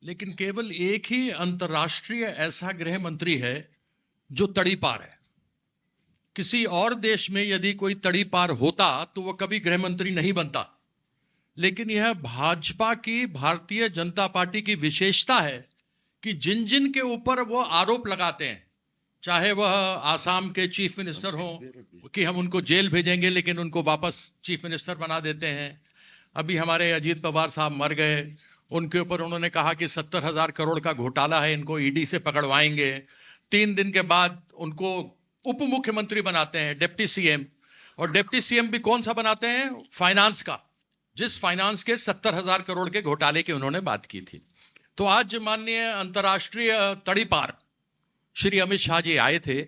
लेकिन केवल एक ही अंतर्राष्ट्रीय ऐसा गृह मंत्री है जो तड़ीपार है। किसी और देश में यदि कोई तड़ीपार होता तो वह कभी गृह मंत्री नहीं बनता, लेकिन यह भाजपा की, भारतीय जनता पार्टी की विशेषता है कि जिन जिन के ऊपर वो आरोप लगाते हैं, चाहे वह आसाम के चीफ मिनिस्टर हों कि हम उनको जेल भेजेंगे लेकिन उनको वापस चीफ मिनिस्टर बना देते हैं। अभी हमारे अजीत पवार साहब मर गए, उनके ऊपर उन्होंने कहा कि 70,000 करोड़ का घोटाला है, इनको ईडी से पकड़वाएंगे। 3 दिन के बाद उनको उप मुख्यमंत्री बनाते हैं, डिप्टी सीएम। और डिप्टी सीएम भी कौन सा बनाते हैं? फाइनेंस का, जिस फाइनेंस के 70,000 करोड़ के घोटाले की उन्होंने बात की थी। तो आज माननीय अंतर्राष्ट्रीय तड़ीपार श्री अमित शाह जी आए थे।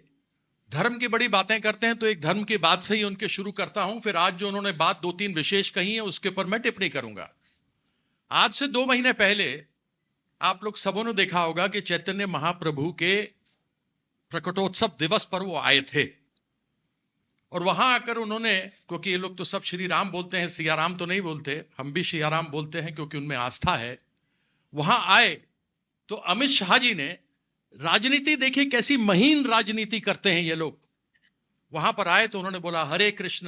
धर्म की बड़ी बातें करते हैं तो एक धर्म की बात से ही उनके शुरू करता हूं, फिर आज जो उन्होंने बात 2-3 विशेष कही है उसके ऊपर मैं टिप्पणी करूंगा। आज से 2 महीने पहले आप लोग सबों ने देखा होगा कि चैतन्य महाप्रभु के प्रकटोत्सव दिवस पर वो आए थे, और वहां आकर उन्होंने, क्योंकि ये लोग तो सब श्री राम बोलते हैं, सिया राम तो नहीं बोलते, हम भी सिया राम बोलते हैं क्योंकि उनमें आस्था है। वहां आए तो अमित शाह जी ने राजनीति देखी, कैसी महीन राजनीति करते हैं ये लोग। वहां पर आए तो उन्होंने बोला हरे कृष्ण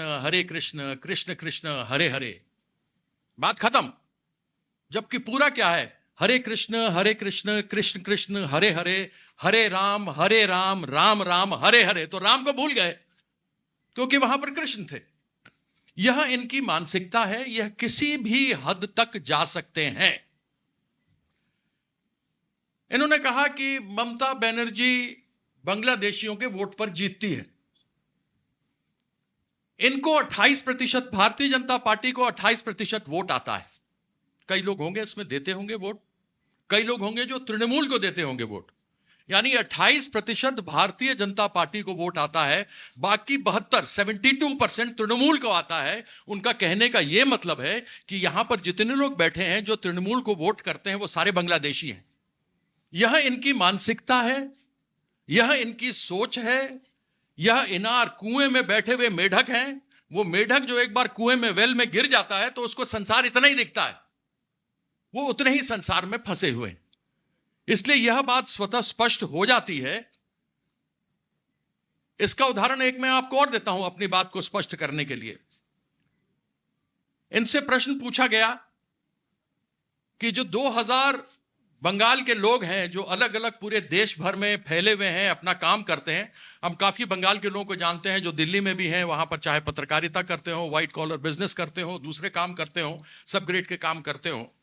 कृष्ण कृष्ण हरे हरे, बात खत्म। जबकि पूरा क्या है? हरे कृष्ण कृष्ण कृष्ण हरे हरे, हरे राम राम राम हरे हरे। तो राम को भूल गए क्योंकि वहां पर कृष्ण थे। यह इनकी मानसिकता है, यह किसी भी हद तक जा सकते हैं। इन्होंने कहा कि ममता बनर्जी बांग्लादेशियों के वोट पर जीतती है। इनको 28%, भारतीय जनता पार्टी को 28% वोट आता है। कई लोग होंगे इसमें देते होंगे वोट, कई लोग होंगे जो तृणमूल को देते होंगे वोट। यानी 28% भारतीय जनता पार्टी को वोट आता है, बाकी 72% तृणमूल को आता है। उनका कहने का यह मतलब है कि यहां पर जितने लोग बैठे हैं जो तृणमूल को वोट करते हैं वो सारे बांग्लादेशी हैं। यह इनकी मानसिकता है, यह इनकी सोच है। यह इनार कुएं में बैठे हुए मेढक हैं। वो मेढक जो एक बार कुएं में, वेल में गिर जाता है तो उसको संसार इतना ही दिखता है, वो उतने ही संसार में फंसे हुए हैं। इसलिए यह बात स्वतः स्पष्ट हो जाती है। इसका उदाहरण एक मैं आपको और देता हूं अपनी बात को स्पष्ट करने के लिए। इनसे प्रश्न पूछा गया कि जो 2000 बंगाल के लोग हैं जो अलग अलग पूरे देश भर में फैले हुए हैं, अपना काम करते हैं। हम काफी बंगाल के लोगों को जानते हैं जो दिल्ली में भी हैं, वहां पर चाहे पत्रकारिता करते हो, व्हाइट कॉलर बिजनेस करते हो, दूसरे काम करते हो, सब ग्रेड के काम करते हो।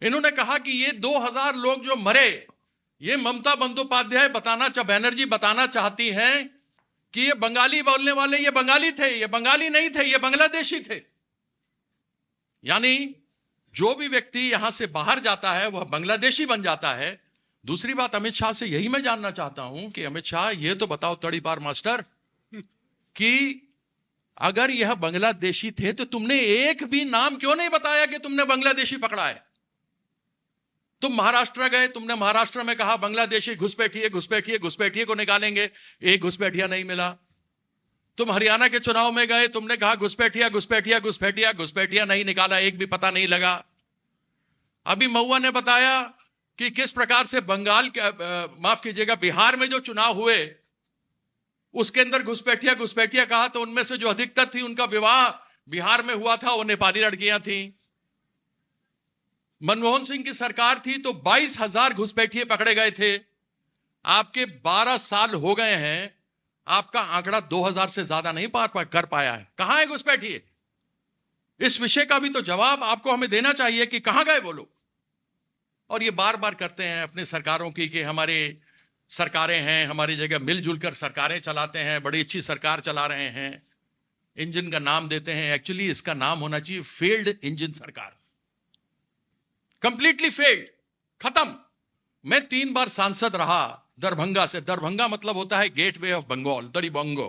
इन्होंने कहा कि ये 2000 लोग जो मरे, ये ममता बंदोपाध्याय बनर्जी बताना चाहती हैं कि ये बंगाली बोलने वाले ये बंगाली थे, ये बंगाली नहीं थे, ये बांग्लादेशी थे। यानी जो भी व्यक्ति यहां से बाहर जाता है वह बांग्लादेशी बन जाता है। दूसरी बात अमित शाह से यही मैं जानना चाहता हूं कि अमित शाह ये तो बताओ तड़ीपार मास्टर कि अगर यह बांग्लादेशी थे तो तुमने एक भी नाम क्यों नहीं बताया कि तुमने बांग्लादेशी पकड़ा है? तुम महाराष्ट्र गए, तुमने महाराष्ट्र में कहा बांग्लादेशी घुसपैठिए को निकालेंगे, एक घुसपैठिया नहीं मिला। तुम हरियाणा के चुनाव में गए, तुमने कहा घुसपैठिया नहीं निकाला, एक भी पता नहीं लगा। अभी महुआ ने बताया कि किस प्रकार से बंगाल के, माफ कीजिएगा, बिहार में जो चुनाव हुए उसके अंदर घुसपैठिया कहा, तो उनमें से जो अधिकतर थी उनका विवाह बिहार में हुआ था, वो नेपाली लड़कियां थी। मनमोहन सिंह की सरकार थी तो 22,000 घुसपैठिए पकड़े गए थे। आपके 12 साल हो गए हैं, आपका आंकड़ा 2000 से ज्यादा नहीं कर पाया है। कहां है घुसपैठिए? इस विषय का भी तो जवाब आपको हमें देना चाहिए कि कहां गए वो लोग। और ये बार बार करते हैं अपनी सरकारों की कि हमारे सरकारें हैं, हमारी जगह मिलजुल कर सरकारें चलाते हैं, बड़ी अच्छी सरकार चला रहे हैं, इंजन का नाम देते हैं। एक्चुअली इसका नाम होना चाहिए फेल्ड इंजन सरकार, कंप्लीटली फेल्ड, खत्म। मैं 3 बार सांसद रहा दरभंगा से। दरभंगा मतलब होता है गेटवे ऑफ बंगाल, दड़ीबोंगो,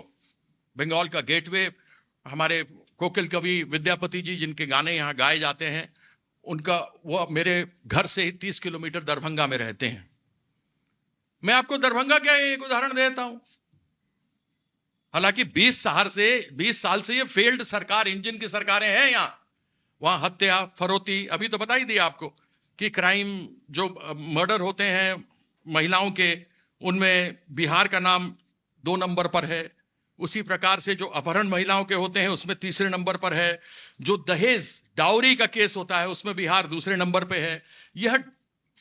बंगाल का गेटवे। हमारे कोकिल कवि विद्यापति जी जिनके गाने यहां गाए जाते हैं, उनका, वो मेरे घर से ही 30 किलोमीटर दरभंगा में रहते हैं। मैं आपको दरभंगा का एक उदाहरण देता हूं। हालांकि 20 साल से ये फेल्ड सरकार, इंजन की सरकारें हैं यहां। वहां हत्या, फरोती, अभी तो बता ही दिया आपको कि क्राइम जो मर्डर होते हैं महिलाओं के, उनमें बिहार का नाम 2 नंबर पर है। उसी प्रकार से जो अपहरण महिलाओं के होते हैं उसमें तीसरे नंबर पर है। जो दहेज डाउरी का केस होता है उसमें बिहार दूसरे नंबर पे है। यह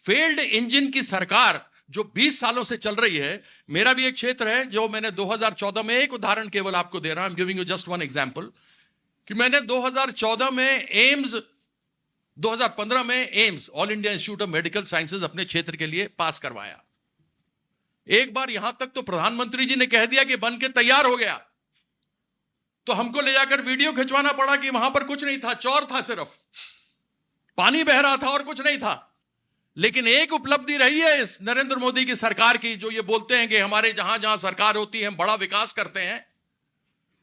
फेल्ड इंजन की सरकार जो 20 सालों से चल रही है। मेरा भी एक क्षेत्र है जो मैंने 2014 में, एक उदाहरण केवल आपको दे रहा हूं, I am giving you just one example, कि मैंने 2014 में एम्स, 2015 में AIIMS all India institute of medical sciences अपने क्षेत्र के लिए पास करवाया। एक बार यहां तक तो प्रधानमंत्री जी ने कह दिया कि बन के तैयार हो गया, तो हमको ले जाकर वीडियो खिंचवाना पड़ा कि वहां पर कुछ नहीं था, चौर था, सिर्फ पानी बह रहा था और कुछ नहीं था। लेकिन एक उपलब्धि रही है इस नरेंद्र मोदी की सरकार की, जो ये बोलते हैं कि हमारे जहां जहां सरकार होती है हम बड़ा विकास करते हैं।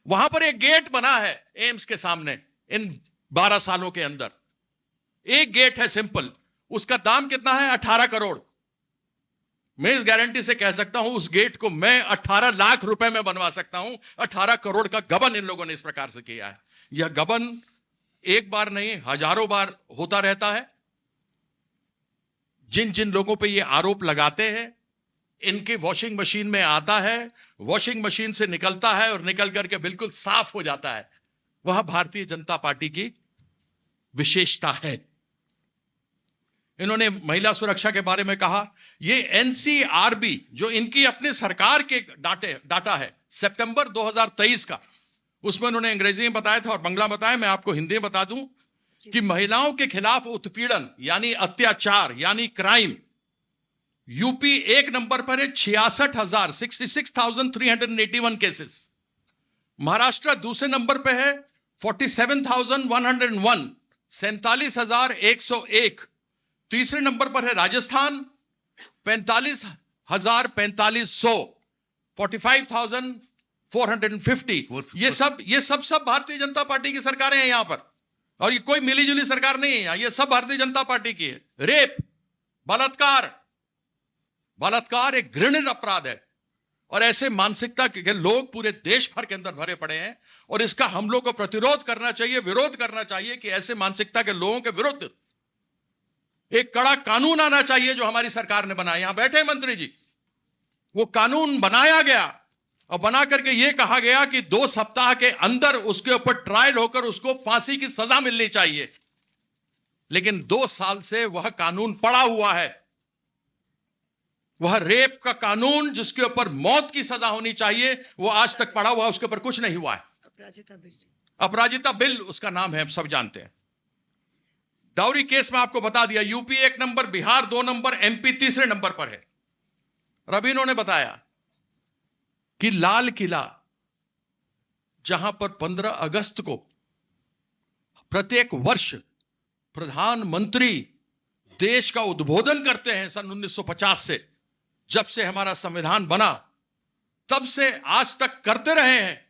वहां पर एक गेट बना है एम्स के सामने इन 12 सालों के अंदर। एक गेट है सिंपल, उसका दाम कितना है? 18 करोड़। मैं इस गारंटी से कह सकता हूं उस गेट को मैं 18 लाख रुपए में बनवा सकता हूं। 18 करोड़ का गबन इन लोगों ने इस प्रकार से किया है। यह गबन एक बार नहीं, हजारों बार होता रहता है। जिन जिन लोगों पे ये आरोप लगाते हैं, इनके वॉशिंग मशीन में आता है, वॉशिंग मशीन से निकलता है और निकल करके बिल्कुल साफ हो जाता है। वह भारतीय जनता पार्टी की विशेषता है। इन्होंने महिला सुरक्षा के बारे में कहा। ये एनसीआरबी जो इनकी अपने सरकार के डाटा है सितंबर 2023 का, उसमें उन्होंने अंग्रेजी में बताया था और बांग्ला बताया, मैं आपको हिंदी में बता दूं कि महिलाओं के खिलाफ उत्पीड़न यानी अत्याचार यानी क्राइम, यूपी एक नंबर पर है, 66,381 केसेस। महाराष्ट्र दूसरे नंबर पे है, 47,101, 47,101। तीसरे नंबर पर है राजस्थान, 45,4500, 45,450। ये सब भारतीय जनता पार्टी की सरकारें हैं यहां पर, और ये कोई मिलीजुली सरकार नहीं है यहां, ये सब भारतीय जनता पार्टी की है। रेप, बलात्कार एक घृणित अपराध है, और ऐसे मानसिकता के लोग पूरे देश भर के अंदर भरे पड़े हैं, और इसका हम लोग को प्रतिरोध करना चाहिए, विरोध करना चाहिए कि ऐसे मानसिकता के लोगों के विरुद्ध एक कड़ा कानून आना चाहिए जो हमारी सरकार ने बनाया। यहां बैठे मंत्री जी, वो कानून बनाया गया और बना करके यह कहा गया कि 2 सप्ताह के अंदर उसके ऊपर ट्रायल होकर उसको फांसी की सजा मिलनी चाहिए। लेकिन 2 साल से वह कानून पड़ा हुआ है, वह रेप का कानून जिसके ऊपर मौत की सजा होनी चाहिए, वो आज तक पड़ा हुआ है, उसके ऊपर कुछ नहीं हुआ है। अपराजिता बिल उसका नाम है, हम सब जानते हैं। डाउरी केस में आपको बता दिया, UP 1 number, Bihar 2 number, MP तीसरे नंबर पर है। रवि इन्होंने बताया कि लाल किला, जहां पर 15 अगस्त को प्रत्येक वर्ष प्रधानमंत्री देश का उद्बोधन करते हैं, सन 1950 से, जब से हमारा संविधान बना तब से आज तक करते रहे हैं,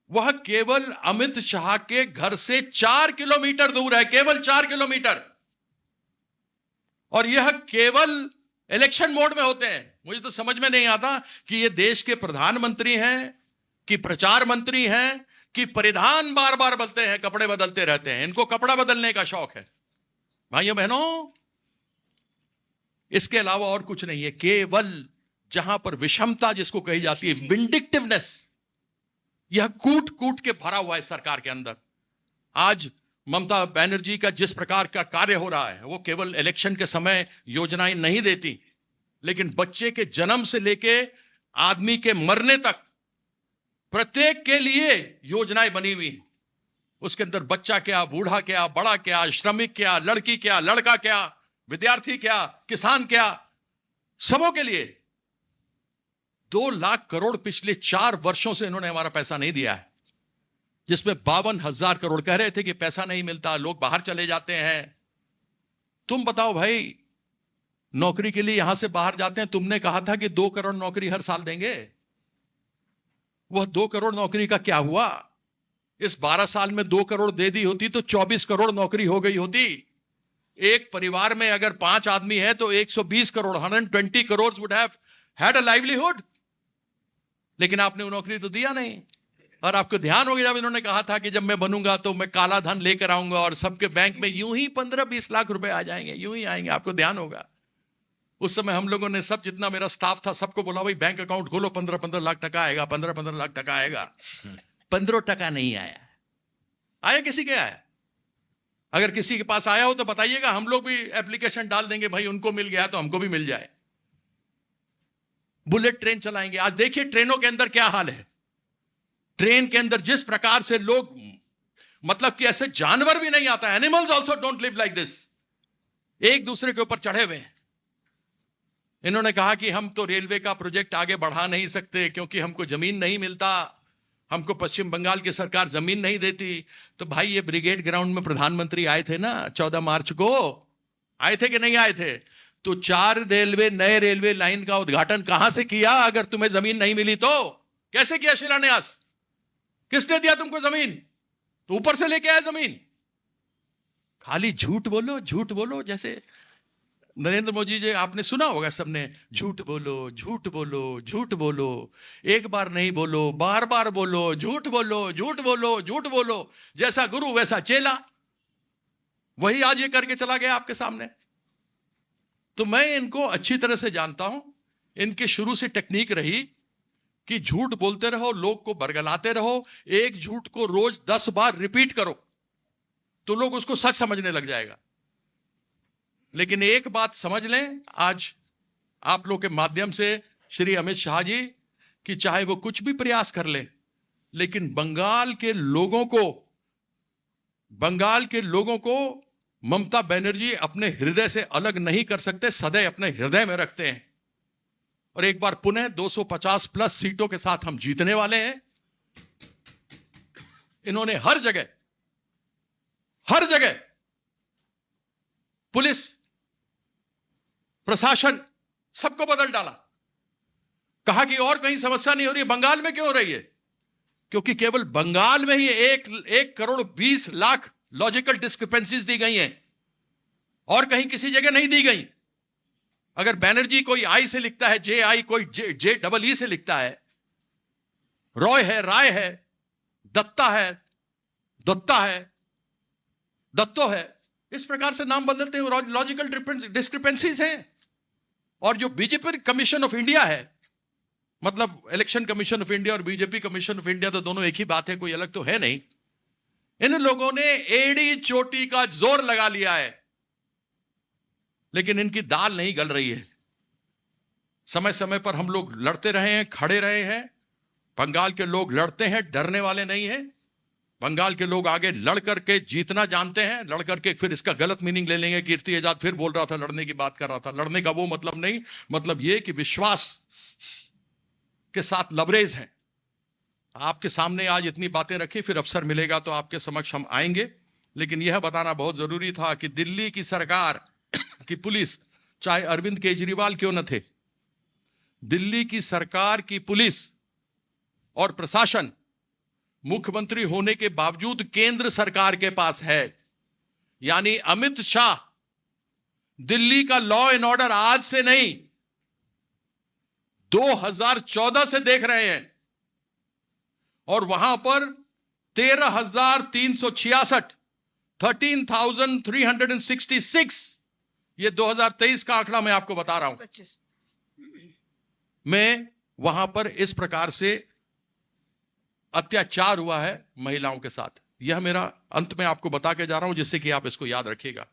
वह केवल अमित शाह के घर से 4 किलोमीटर दूर है, केवल 4 किलोमीटर। और यह केवल इलेक्शन मोड में होते हैं। मुझे तो समझ में नहीं आता कि ये देश के प्रधानमंत्री हैं कि प्रचार मंत्री हैं कि परिधान बार बार बदलते हैं, कपड़े बदलते रहते हैं। इनको कपड़ा बदलने का शौक है भाइयों बहनों, इसके अलावा और कुछ नहीं है। केवल जहां पर विषमता जिसको कही जाती है, विंडिक्टिवनेस, यह कूट कूट के भरा हुआ है सरकार के अंदर। आज ममता बनर्जी का जिस प्रकार का कार्य हो रहा है, वो केवल इलेक्शन के समय योजनाएं नहीं देती, लेकिन बच्चे के जन्म से लेके आदमी के मरने तक प्रत्येक के लिए योजनाएं बनी हुई हैं। उसके अंदर बच्चा क्या, बूढ़ा क्या, बड़ा क्या, श्रमिक क्या, लड़की क्या, लड़का क्या, विद्यार्थी क्या, किसान क्या, सबों के लिए 2 लाख करोड़ पिछले 4 वर्षों से इन्होंने हमारा पैसा नहीं दिया है, जिसमें 52,000 करोड़ कह रहे थे कि पैसा नहीं मिलता, लोग बाहर चले जाते हैं। तुम बताओ भाई, नौकरी के लिए यहां से बाहर जाते हैं, तुमने कहा था कि 2 करोड़ नौकरी हर साल देंगे। वह 2 करोड़ नौकरी का क्या हुआ? इस 12 साल में 2 करोड़ दे दी होती तो 24 करोड़ नौकरी हो गई होती। एक परिवार में अगर 5 आदमी है तो 120 crore, 120 crore would have had a livelihood. लेकिन आपने वो नौकरी तो दिया नहीं। और आपको ध्यान होगा जब इन्होंने कहा था कि जब मैं बनूंगा तो मैं काला धन लेकर आऊंगा और सबके बैंक में यूं ही 15-20 लाख रुपए आ जाएंगे, यूं ही आएंगे। आपको ध्यान होगा उस समय हम लोगों ने सब, जितना मेरा स्टाफ था, सबको बोला भाई बैंक अकाउंट खोलो, 15-15 लाख टका आएगा, 15-15 लाख टका आएगा। 15 टका नहीं आया। आया किसी के? आया? अगर किसी के पास आया हो तो बताइएगा, हम लोग भी एप्लीकेशन डाल देंगे भाई, उनको मिल गया तो हमको भी मिल जाए। बुलेट ट्रेन चलाएंगे। आज देखिए ट्रेनों के अंदर क्या हाल है। ट्रेन के अंदर जिस प्रकार से लोग, मतलब कि ऐसे जानवर भी नहीं आता, animals also don't live like this, एक दूसरे के ऊपर चढ़े हुए हैं। इन्होंने कहा कि हम तो रेलवे का प्रोजेक्ट आगे बढ़ा नहीं सकते क्योंकि हमको जमीन नहीं मिलता, हमको पश्चिम बंगाल की सरकार जमीन नहीं देती। तो भाई ये ब्रिगेड ग्राउंड में प्रधानमंत्री आए थे ना 14 मार्च को, आए थे कि नहीं आए थे? तो 4 नए रेलवे लाइन का उद्घाटन कहां से किया? अगर तुम्हें जमीन नहीं मिली तो कैसे किया शिलान्यास? किसने दिया तुमको जमीन? तो ऊपर से लेके आया जमीन। खाली झूठ बोलो, झूठ बोलो। जैसे नरेंद्र मोदी जी, आपने सुना होगा सबने, झूठ बोलो, झूठ बोलो, झूठ बोलो, एक बार नहीं बोलो, बार बार बोलो, झूठ बोलो, झूठ बोलो, झूठ बोलो। जैसा गुरु वैसा चेला। वही आज ये करके चला गया आपके सामने। तो मैं इनको अच्छी तरह से जानता हूं। इनके शुरू से टेक्निक रही कि झूठ बोलते रहो, लोग को बरगलाते रहो। एक झूठ को रोज 10 बार रिपीट करो तो लोग उसको सच समझने लग जाएगा। लेकिन एक बात समझ लें, आज आप लोग के माध्यम से श्री अमित शाह जी, कि चाहे वो कुछ भी प्रयास कर ले, लेकिन बंगाल के लोगों को ममता बनर्जी अपने हृदय से अलग नहीं कर सकते, सदैव अपने हृदय में रखते हैं। और एक बार पुनः 250 प्लस सीटों के साथ हम जीतने वाले हैं। इन्होंने हर जगह पुलिस, प्रशासन, सबको बदल डाला। कहा कि और कहीं समस्या नहीं हो रही, बंगाल में क्यों हो रही है? क्योंकि केवल बंगाल में ही 1,20,00,000 लॉजिकल डिस्क्रिपेंसीज दी गई हैं और कहीं किसी जगह नहीं दी गई। अगर बैनर्जी कोई आई से लिखता है, JI, कोई JEE से लिखता है, रॉय है, राय है, दत्ता है, दत्तो है, इस प्रकार से नाम बदलते हैं, लॉजिकल डिस्क्रिपेंसीज हैं। और जो बीजेपी कमीशन ऑफ इंडिया है, मतलब इलेक्शन कमीशन ऑफ इंडिया और बीजेपी कमीशन ऑफ इंडिया तो दोनों एक ही बात है, कोई अलग तो है नहीं। इन लोगों ने एड़ी चोटी का जोर लगा लिया है, लेकिन इनकी दाल नहीं गल रही है। समय समय पर हम लोग लड़ते रहे हैं, खड़े रहे हैं। बंगाल के लोग लड़ते हैं, डरने वाले नहीं हैं। बंगाल के लोग आगे लड़ करके जीतना जानते हैं। लड़ करके फिर इसका गलत मीनिंग ले लेंगे। कीर्ति आजाद फिर बोल रहा था, लड़ने की बात कर रहा था। लड़ने का वो मतलब नहीं, मतलब ये कि विश्वास के साथ लबरेज हैं। आपके सामने आज इतनी बातें रखी, फिर अवसर मिलेगा तो आपके समक्ष हम आएंगे। लेकिन यह बताना बहुत जरूरी था कि दिल्ली की सरकार की पुलिस, चाहे अरविंद केजरीवाल क्यों न थे, दिल्ली की सरकार की पुलिस और प्रशासन मुख्यमंत्री होने के बावजूद केंद्र सरकार के पास है। यानी अमित शाह दिल्ली का लॉ एंड ऑर्डर आज से नहीं, 2014 से देख रहे हैं। और वहां पर 13,366, 13,366, ये 2023 का आंकड़ा मैं आपको बता रहा हूं, में वहां पर इस प्रकार से अत्याचार हुआ है महिलाओं के साथ। यह मेरा अंत में आपको बता के जा रहा हूं, जिससे कि आप इसको याद रखिएगा।